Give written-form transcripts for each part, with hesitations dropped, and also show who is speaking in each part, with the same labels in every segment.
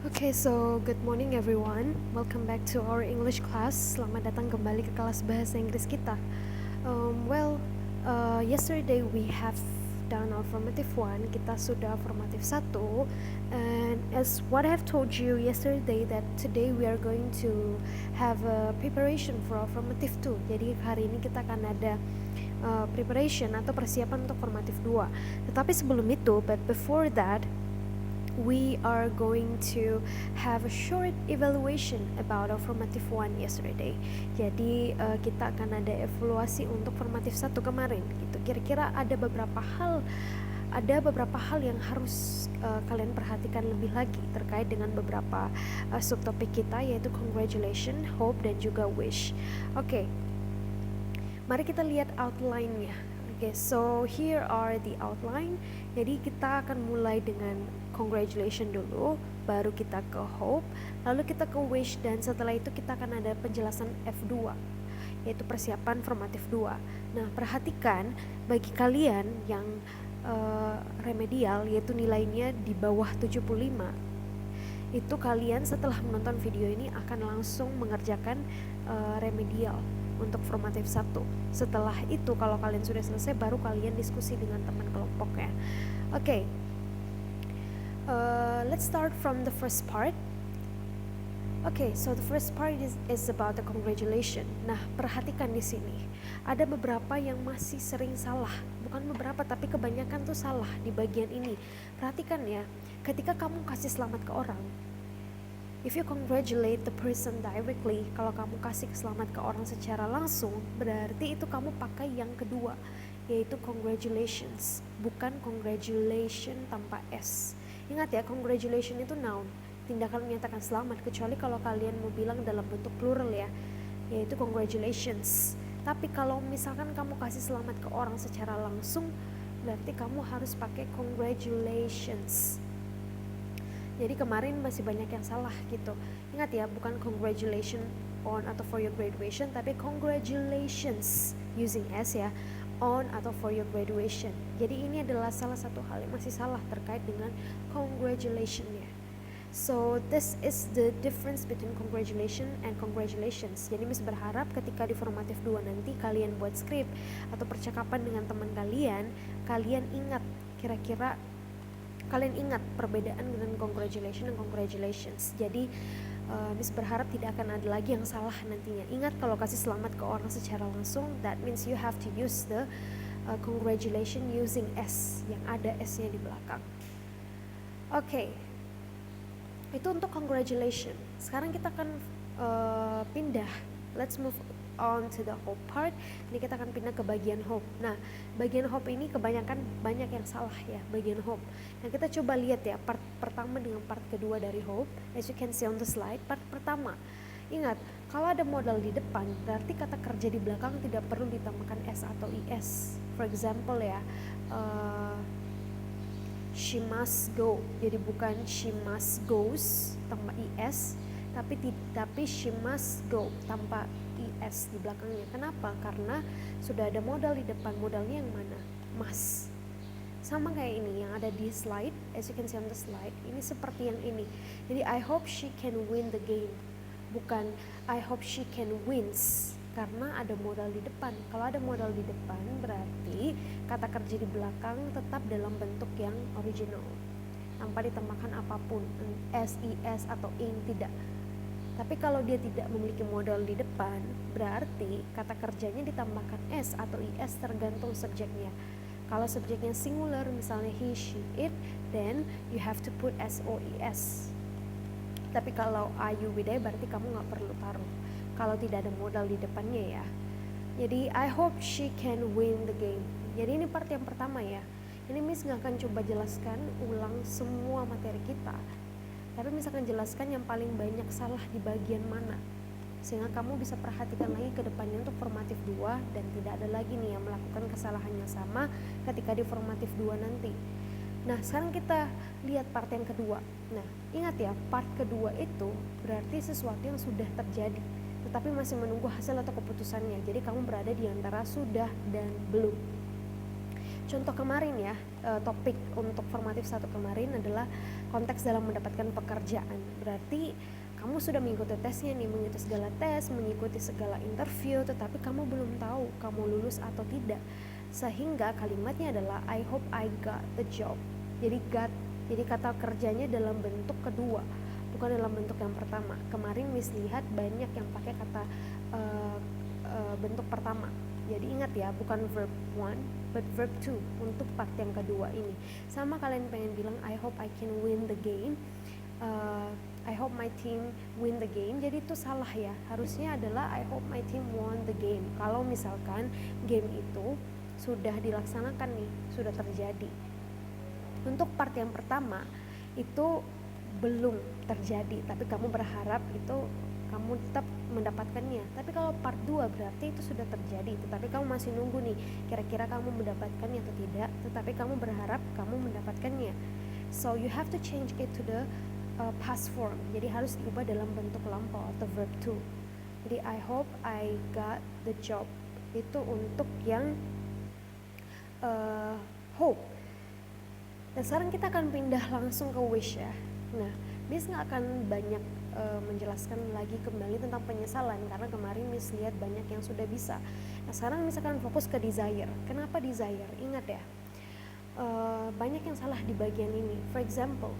Speaker 1: Okay, so good morning everyone. Welcome back to our English class. Selamat datang kembali ke kelas bahasa Inggris kita. Yesterday we have done our formative 1. Kita sudah formative 1. And as what I have told you yesterday, that today we are going to have a preparation for our formative 2. Jadi hari ini kita akan ada preparation atau persiapan untuk formative 2. Tetapi sebelum itu, but before that, we are going to have a short evaluation about our formative 1 yesterday. Jadi kita akan ada evaluasi untuk formative 1 kemarin gitu. Kira-kira ada beberapa hal yang harus kalian perhatikan lebih lagi terkait dengan beberapa subtopik kita, yaitu congratulation, hope, dan juga wish. Oke. Mari kita lihat outline-nya. Okay, so here are the outline. Jadi kita akan mulai dengan congratulation dulu, baru kita ke hope, lalu kita ke wish, dan setelah itu kita akan ada penjelasan F2, yaitu persiapan formatif 2. Nah, perhatikan bagi kalian yang remedial, yaitu nilainya di bawah 75, itu kalian setelah menonton video ini akan langsung mengerjakan remedial untuk formatif 1. Setelah itu kalau kalian sudah selesai, baru kalian diskusi dengan teman kelompoknya. Okay, let's start from the first part. Okay, so the first part is about the congratulation. Nah, perhatikan di sini. Ada beberapa yang masih sering salah. Bukan beberapa, tapi kebanyakan tuh salah di bagian ini. Perhatikan ya, ketika kamu kasih selamat ke orang, if you congratulate the person directly, kalau kamu kasih selamat ke orang secara langsung, berarti itu kamu pakai yang kedua, yaitu congratulations, bukan congratulation tanpa S. Ingat ya, congratulation itu noun, tindakan menyatakan selamat, kecuali kalau kalian mau bilang dalam bentuk plural ya, yaitu congratulations. Tapi kalau misalkan kamu kasih selamat ke orang secara langsung, berarti kamu harus pakai congratulations. Jadi kemarin masih banyak yang salah gitu. Ingat ya, bukan congratulations on atau for your graduation, tapi congratulations using S ya, on atau for your graduation. Jadi ini adalah salah satu hal yang masih salah terkait dengan congratulation-nya. So this is the difference between congratulation and congratulations. Jadi Miss berharap ketika di formatif 2 nanti kalian buat skrip atau percakapan dengan teman kalian, kalian ingat kira-kira kalian ingat perbedaan dengan congratulation dan congratulations. Jadi Miss berharap tidak akan ada lagi yang salah nantinya. Ingat, kalau kasih selamat ke orang secara langsung, that means you have to use the congratulation using S, yang ada S-nya di belakang. Okay, itu untuk congratulation. Sekarang kita akan pindah. Let's move on to the hope part. Ini kita akan pindah ke bagian hope. Nah, bagian hope ini kebanyakan banyak yang salah ya, bagian hope. Nah, kita coba lihat ya part pertama dengan part kedua dari hope. As you can see on the slide, part pertama. Ingat, kalau ada modal di depan, berarti kata kerja di belakang tidak perlu ditambahkan S atau IS. For example ya, she must go. Jadi bukan she must goes tanpa IS, tapi she must go tanpa IS di belakangnya. Kenapa? Karena sudah ada modal di depan. Modalnya yang mana? Must. Sama kayak ini yang ada di slide, as you can see on the slide. Ini seperti yang ini. Jadi I hope she can win the game. Bukan I hope she can wins, karena ada modal di depan. Kalau ada modal di depan, berarti kata kerja di belakang tetap dalam bentuk yang original, tanpa ditambahkan apapun, S, IS, atau ing, tidak. Tapi kalau dia tidak memiliki modal di depan, berarti kata kerjanya ditambahkan S atau IS tergantung subjeknya. Kalau subjeknya singular, misalnya he, she, it, then you have to put S or IS. Tapi kalau I, you, we, they, berarti kamu gak perlu taruh kalau tidak ada modal di depannya ya. Jadi I hope she can win the game. Jadi ini part yang pertama ya. Ini Miss gak akan coba jelaskan ulang semua materi kita, tapi misalkan jelaskan yang paling banyak salah di bagian mana, sehingga kamu bisa perhatikan lagi ke depannya untuk formatif 2 dan tidak ada lagi nih yang melakukan kesalahan yang sama ketika di formatif 2 nanti. Nah, sekarang kita lihat part yang kedua. Nah, ingat ya, part kedua itu berarti sesuatu yang sudah terjadi, tetapi masih menunggu hasil atau keputusannya. Jadi kamu berada di antara sudah dan belum. Contoh kemarin ya, topik untuk formatif 1 kemarin adalah konteks dalam mendapatkan pekerjaan. Berarti kamu sudah mengikuti tesnya nih, mengikuti segala tes, mengikuti segala interview, tetapi kamu belum tahu kamu lulus atau tidak. Sehingga kalimatnya adalah I hope I got the job. Jadi kata kerjanya dalam bentuk kedua, bukan dalam bentuk yang pertama. Kemarin Miss lihat banyak yang pakai kata bentuk pertama. Jadi ingat ya, bukan verb 1 but verb 2 untuk part yang kedua ini. Sama kalian pengen bilang I hope I can win the game, I hope my team win the game. Jadi itu salah ya. Harusnya adalah I hope my team won the game. Kalau misalkan game itu sudah dilaksanakan nih, sudah terjadi. Untuk part yang pertama itu belum terjadi, tapi kamu berharap itu kamu tetap mendapatkannya. Tapi kalau part 2 berarti itu sudah terjadi, tetapi kamu masih nunggu nih, kira-kira kamu mendapatkannya atau tidak, tetapi kamu berharap kamu mendapatkannya. So you have to change it to the past form. Jadi harus diubah dalam bentuk lampau atau verb 2. Jadi I hope I got the job itu untuk yang hope. Dan sekarang kita akan pindah langsung ke wish ya. Nah, Miss nggak akan banyak menjelaskan lagi kembali tentang penyesalan karena kemarin Miss lihat banyak yang sudah bisa. Nah, sekarang Miss akan fokus ke desire. Kenapa desire? Ingat ya, banyak yang salah di bagian ini. For example,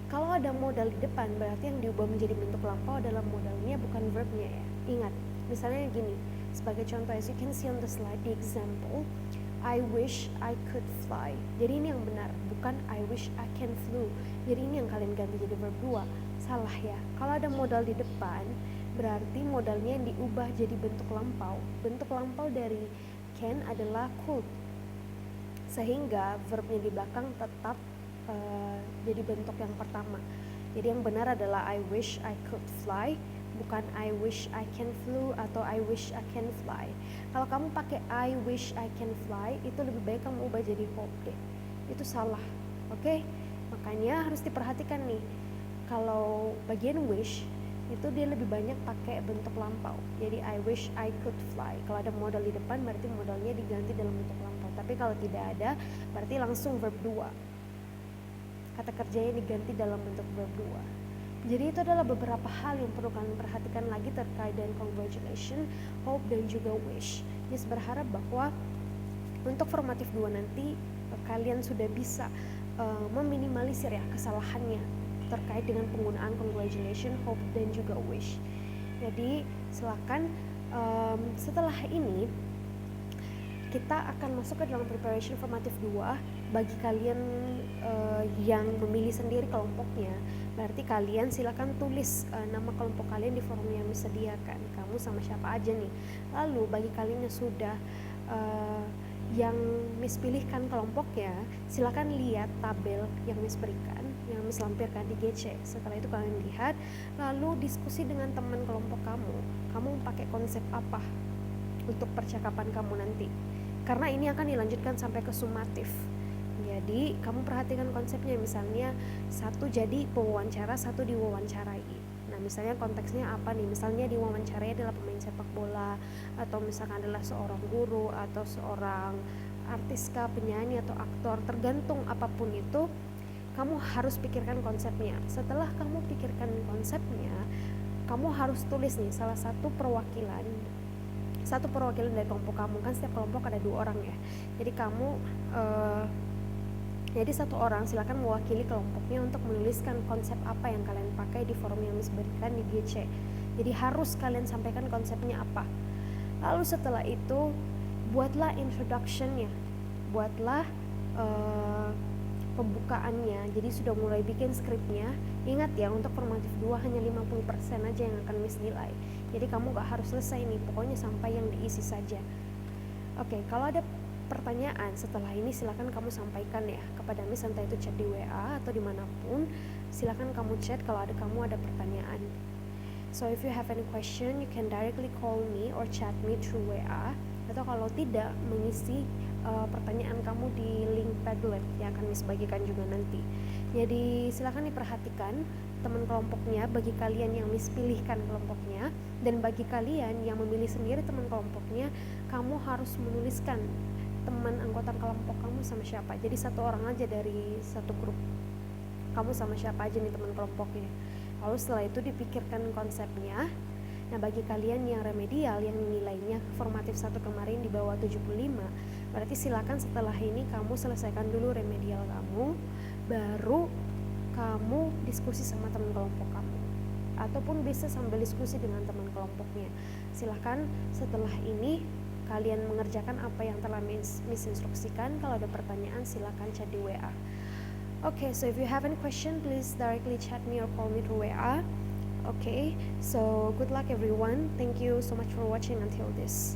Speaker 1: kalau ada modal di depan berarti yang diubah menjadi bentuk lampau adalah modalnya, bukan verbnya ya. Ingat, misalnya gini, sebagai contoh as you can see on the slide, the example I wish I could fly. Jadi ini yang benar, bukan I wish I can flew. Jadi ini yang kalian ganti jadi verb 2. Salah ya. Kalau ada modal di depan, berarti modalnya yang diubah jadi bentuk lampau. Bentuk lampau dari can adalah could. Sehingga verbnya di belakang tetap jadi bentuk yang pertama. Jadi yang benar adalah I wish I could fly, bukan I wish I can flew atau I wish I can fly. Kalau kamu pakai I wish I can fly, itu lebih baik kamu ubah jadi hope deh. Itu salah, oke? Makanya harus diperhatikan nih. Kalau bagian wish, itu dia lebih banyak pakai bentuk lampau. Jadi I wish I could fly. Kalau ada modal di depan, berarti modalnya diganti dalam bentuk lampau. Tapi kalau tidak ada, berarti langsung verb 2. Kata kerjanya diganti dalam bentuk verb 2. Jadi itu adalah beberapa hal yang perlu kalian perhatikan lagi terkait dengan congratulation, hope, dan juga wish. Miss berharap bahwa untuk formatif 2 nanti kalian sudah bisa meminimalisir ya kesalahannya terkait dengan penggunaan congratulation, hope, dan juga wish. Jadi silakan setelah ini kita akan masuk ke dalam preparation formatif 2. Bagi kalian yang memilih sendiri kelompoknya, berarti kalian silakan tulis nama kelompok kalian di form yang disediakan. Kamu sama siapa aja nih. Lalu bagi kalian yang sudah yang Miss pilihkan kelompoknya, silakan lihat tabel yang Miss berikan, yang Miss lampirkan di GC. Setelah itu kalian lihat, lalu diskusi dengan teman kelompok kamu. Kamu pakai konsep apa untuk percakapan kamu nanti? Karena ini akan dilanjutkan sampai ke sumatif. Jadi kamu perhatikan konsepnya, misalnya satu jadi pewawancara, satu diwawancarai. Nah misalnya konteksnya apa nih, misalnya diwawancarai adalah pemain sepak bola, atau misalkan adalah seorang guru, atau seorang artis kah, penyanyi atau aktor, tergantung apapun itu, kamu harus pikirkan konsepnya. Setelah kamu pikirkan konsepnya, kamu harus tulis nih salah satu perwakilan dari kelompok kamu. Kan setiap kelompok ada 2 orang ya, jadi kamu jadi satu orang silakan mewakili kelompoknya untuk menuliskan konsep apa yang kalian pakai di forum yang Miss berikan di GC. Jadi harus kalian sampaikan konsepnya apa. Lalu setelah itu buatlah introduction-nya, buatlah pembukaannya. Jadi sudah mulai bikin skripnya. Ingat ya, untuk formatif 2 hanya 50% aja yang akan Miss nilai. Jadi kamu gak harus selesai nih, pokoknya sampai yang diisi saja. Oke, kalau ada pertanyaan setelah ini silakan kamu sampaikan ya kepada Miss, entah itu chat di WA atau dimanapun. Silakan kamu chat kalau kamu ada pertanyaan. So if you have any question, you can directly call me or chat me through WA, atau kalau tidak, mengisi pertanyaan kamu di link Padlet yang akan Miss bagikan juga nanti. Jadi silakan diperhatikan teman kelompoknya bagi kalian yang Miss pilihkan kelompoknya, dan bagi kalian yang memilih sendiri teman kelompoknya, kamu harus menuliskan teman anggota kelompok kamu sama siapa. Jadi 1 orang aja dari satu grup. kamu sama siapa aja nih teman kelompoknya. Lalu setelah itu dipikirkan konsepnya. Nah, bagi kalian yang remedial yang nilainya formatif 1 kemarin di bawah 75, berarti silakan setelah ini kamu selesaikan dulu remedial kamu, baru kamu diskusi sama teman kelompok kamu. Ataupun bisa sambil diskusi dengan teman kelompoknya. Silakan setelah ini kalian mengerjakan apa yang telah instruksikan. Kalau ada pertanyaan silakan chat di WA. Okay, so if you have any question, please directly chat me or call me through WA. Okay, so good luck everyone. Thank you so much for watching until this.